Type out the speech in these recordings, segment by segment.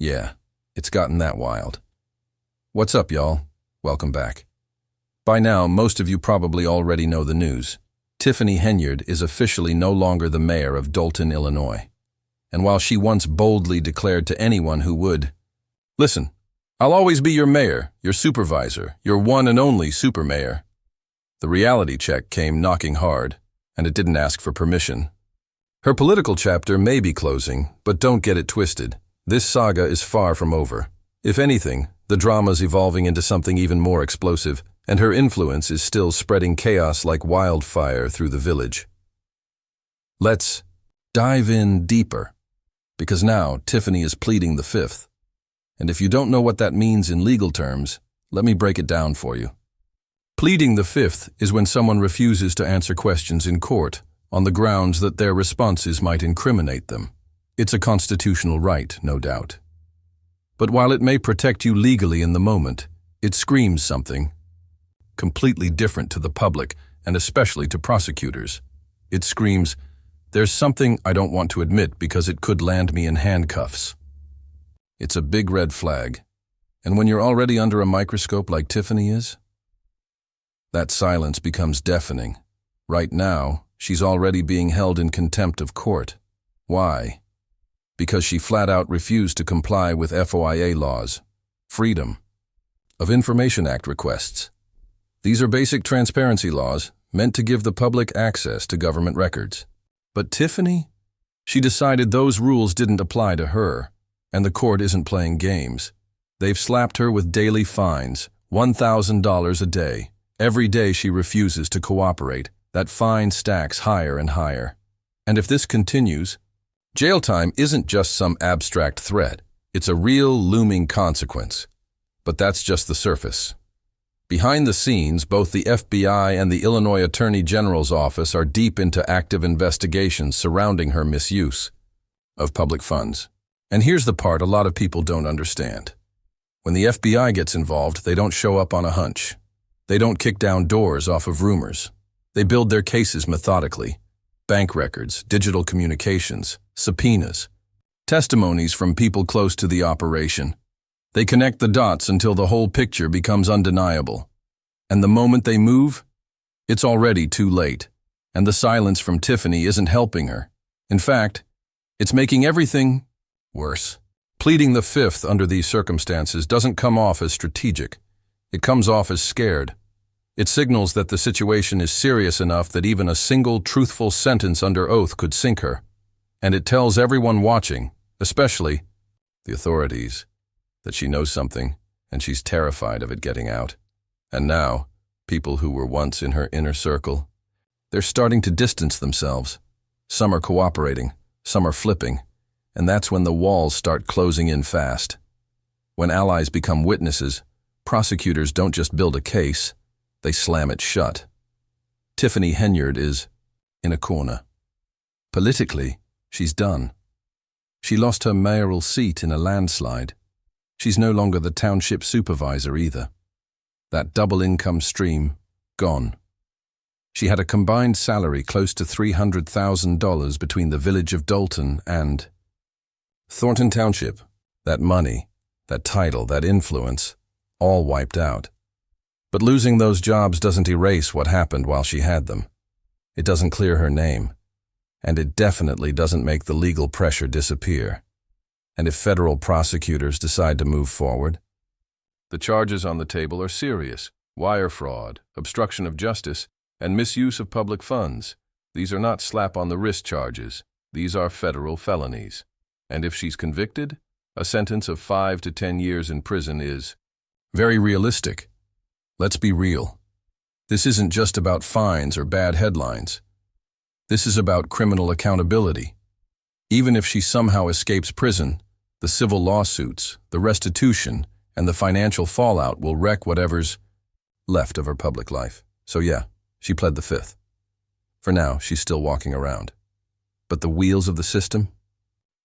Yeah, it's gotten that wild. What's up, y'all? Welcome back. By now, most of you probably already know the news. Tiffany Henyard is officially no longer the mayor of Dolton, Illinois. And while she once boldly declared to anyone who would, "Listen, I'll always be your mayor, your supervisor, your one and only super mayor," the reality check came knocking hard, and it didn't ask for permission. Her political chapter may be closing, but don't get it twisted. This saga is far from over. If anything, the drama's evolving into something even more explosive, and her influence is still spreading chaos like wildfire through the village. Let's dive in deeper, because now Tiffany is pleading the fifth. And if you don't know what that means in legal terms, let me break it down for you. Pleading the fifth is when someone refuses to answer questions in court on the grounds that their responses might incriminate them. It's a constitutional right, no doubt. But while it may protect you legally in the moment, it screams something completely different to the public and especially to prosecutors. It screams, "There's something I don't want to admit because it could land me in handcuffs." It's a big red flag. And when you're already under a microscope like Tiffany is, that silence becomes deafening. Right now, she's already being held in contempt of court. Why? Because she flat out refused to comply with FOIA laws, Freedom of Information Act requests. These are basic transparency laws meant to give the public access to government records. But Tiffany? She decided those rules didn't apply to her, and the court isn't playing games. They've slapped her with daily fines, $1,000 a day. Every day she refuses to cooperate, that fine stacks higher and higher. And if this continues, jail time isn't just some abstract threat. It's a real looming consequence. But that's just the surface. Behind the scenes, both the FBI and the Illinois Attorney General's office are deep into active investigations surrounding her misuse of public funds. And here's the part a lot of people don't understand. When the FBI gets involved, they don't show up on a hunch. They don't kick down doors off of rumors. They build their cases methodically. Bank records, digital communications, subpoenas, testimonies from people close to the operation. They connect the dots until the whole picture becomes undeniable. And the moment they move, it's already too late. And the silence from Tiffany isn't helping her. In fact, it's making everything worse. Pleading the fifth under these circumstances doesn't come off as strategic. It comes off as scared. It signals that the situation is serious enough that even a single truthful sentence under oath could sink her. And it tells everyone watching, especially the authorities, that she knows something and she's terrified of it getting out. And now, people who were once in her inner circle, they're starting to distance themselves. Some are cooperating, some are flipping, and that's when the walls start closing in fast. When allies become witnesses, prosecutors don't just build a case, they slam it shut. Tiffany Henyard is in a corner. Politically, she's done. She lost her mayoral seat in a landslide. She's no longer the township supervisor either. That double income stream, gone. She had a combined salary close to $300,000 between the village of Dolton and Thornton Township. That money, that title, that influence, all wiped out. But losing those jobs doesn't erase what happened while she had them. It doesn't clear her name. And it definitely doesn't make the legal pressure disappear. And if federal prosecutors decide to move forward, the charges on the table are serious: wire fraud, obstruction of justice, and misuse of public funds. These are not slap-on-the-wrist charges. These are federal felonies. And if she's convicted, a sentence of 5 to 10 years in prison is very realistic. Let's be real. This isn't just about fines or bad headlines. This is about criminal accountability. Even if she somehow escapes prison, the civil lawsuits, the restitution, and the financial fallout will wreck whatever's left of her public life. So yeah, she pled the fifth. For now, she's still walking around. But the wheels of the system?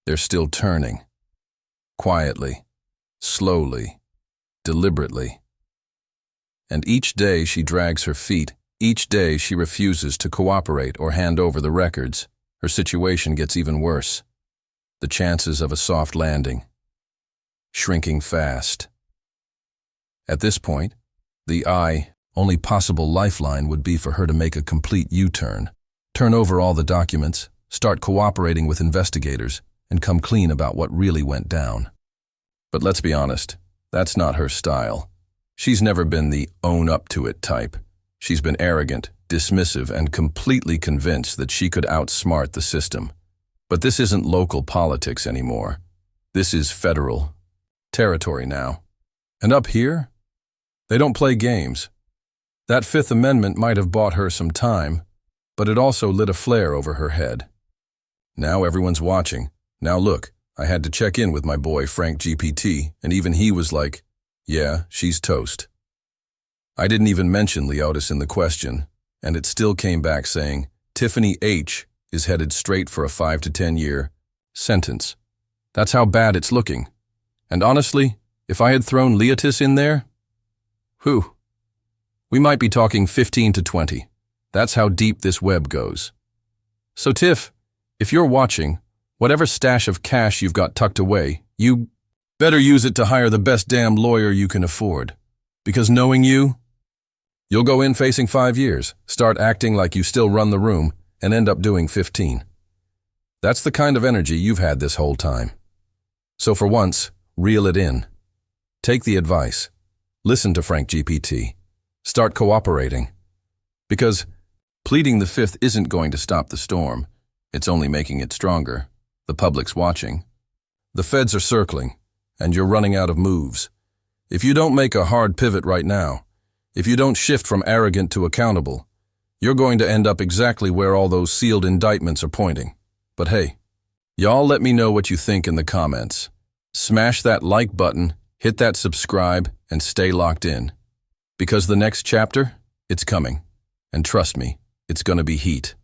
They're still turning. Quietly, slowly, deliberately. And each day she drags her feet. Each day she refuses to cooperate or hand over the records. Her situation gets even worse. The chances of a soft landing shrinking fast. At this point, the only possible lifeline would be for her to make a complete U-turn, turn over all the documents, start cooperating with investigators, and come clean about what really went down. But let's be honest, that's not her style. She's never been the own-up-to-it type. She's been arrogant, dismissive, and completely convinced that she could outsmart the system. But this isn't local politics anymore. This is federal territory now. And up here, they don't play games. That Fifth Amendment might have bought her some time, but it also lit a flare over her head. Now everyone's watching. Now look, I had to check in with my boy Frank GPT, and even he was like, yeah, she's toast. I didn't even mention Leotis in the question, and it still came back saying, Tiffany H. is headed straight for a 5 to 10 year sentence. That's how bad it's looking. And honestly, if I had thrown Leotis in there, we might be talking 15 to 20. That's how deep this web goes. So Tiff, if you're watching, whatever stash of cash you've got tucked away, you better use it to hire the best damn lawyer you can afford. Because knowing you, you'll go in facing 5 years, start acting like you still run the room, and end up doing 15. That's the kind of energy you've had this whole time. So for once, reel it in. Take the advice. Listen to Frank GPT. Start cooperating. Because pleading the Fifth isn't going to stop the storm. It's only making it stronger. The public's watching. The feds are circling, and you're running out of moves. If you don't make a hard pivot right now, if you don't shift from arrogant to accountable, you're going to end up exactly where all those sealed indictments are pointing. But hey, y'all let me know what you think in the comments. Smash that like button, hit that subscribe, and stay locked in. Because the next chapter, it's coming. And trust me, it's gonna be heat.